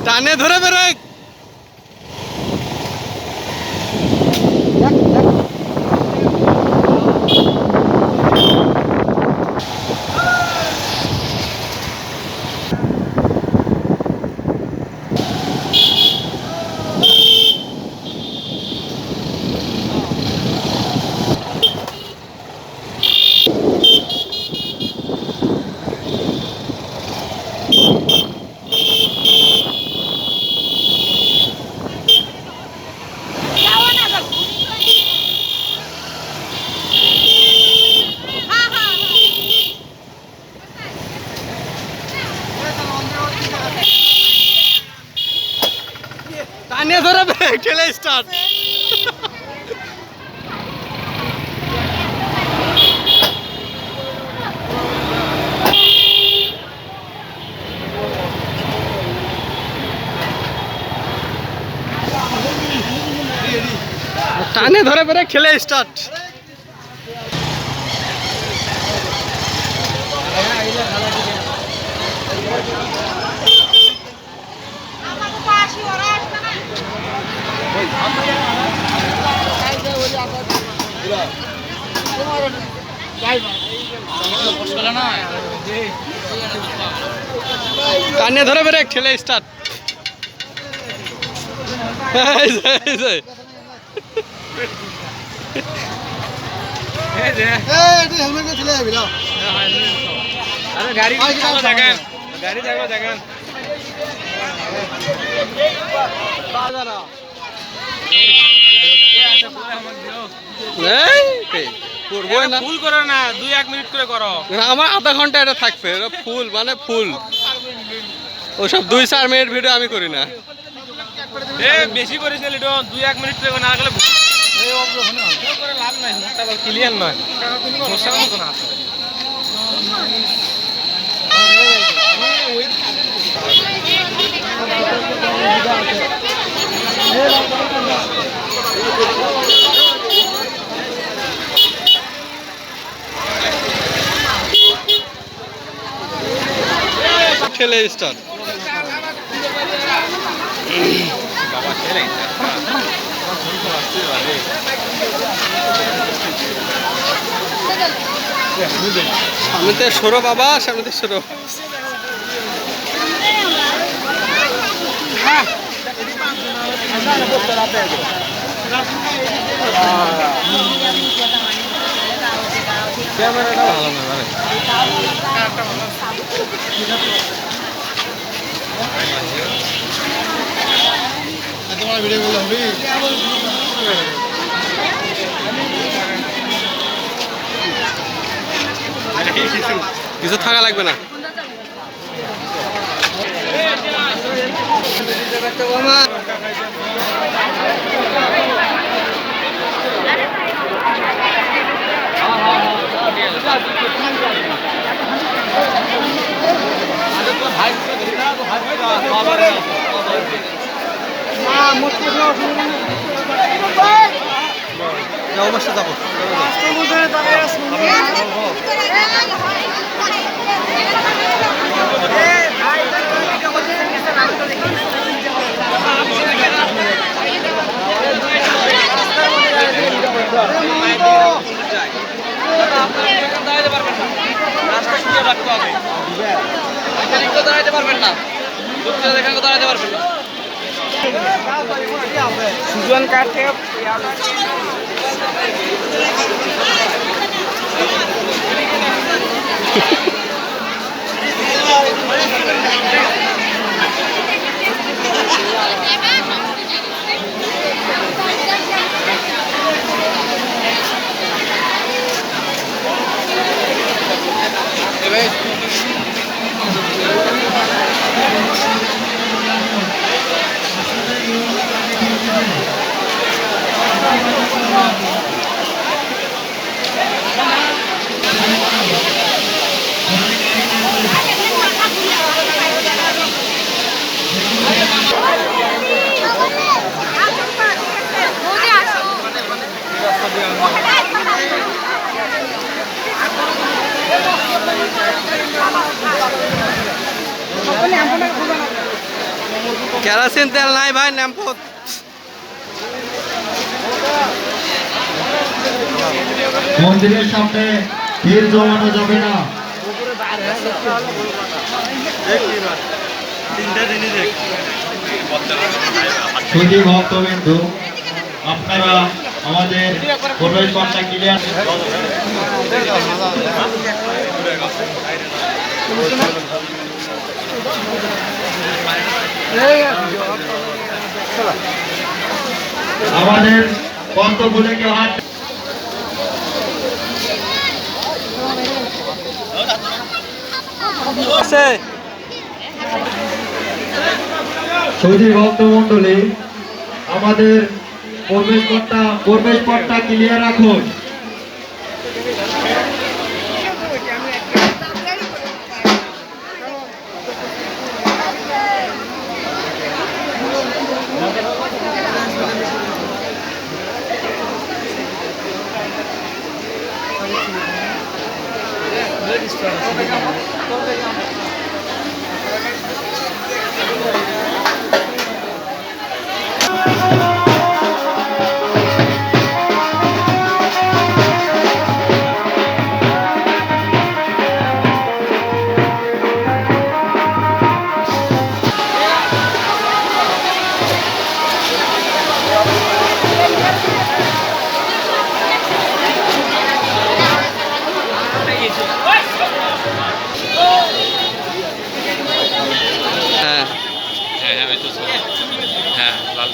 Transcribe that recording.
টানে ধরে ব্রেক। টানে ধরে ব্রেক ঠেলে স্টার্ট। টানে ধরে ব্রেক ঠেলে স্টার্ট। টানে ধরে ব্রেক ঠেলে স্টার্ট। গাড়ি দেখেন, গাড়ি দেখো দেখেন। ফুল করো না, 2-1 মিনিট করে করো। আমার আধা ঘন্টা এটা থাকবে, ফুল মানে ফুল। ওসব 2-4 মিনিট ভিডিও আমি করি না। বেশি করিস না লিটন, 2-1 মিনিট করে না গেলে লাভ নাই, ক্লিয়ার নয়। ঠেলে স্টার্ট। সামনেতে সরো বাবা, সামনেতে সরো। ক্যামেরাটা ভালো না মানে। তোমার ভিডিও গুলো হবে কিছু থাকা লাগবে না। অবশ্যই যাবো। দাঁড়াইতে পারবেন না, দাঁড়াইতে পারবেন না। সুজন কাঠ থেকে কেরোসিন তেল নাই ভাই, ন্যাম্পো। মন্দিরের সামনে ভিড় জমানো যাবে না। সুধী ভক্তবিন্দু, আপনারা আমাদের প্রবেশ পথটা ক্লিয়ার। আমাদের কর্তব্যে কেউ হাত সুধী ভক্তমন্ডলী, আমাদের প্রবেশ পথটা ক্লিয়ার রাখুন। হ্যাঁ, লাল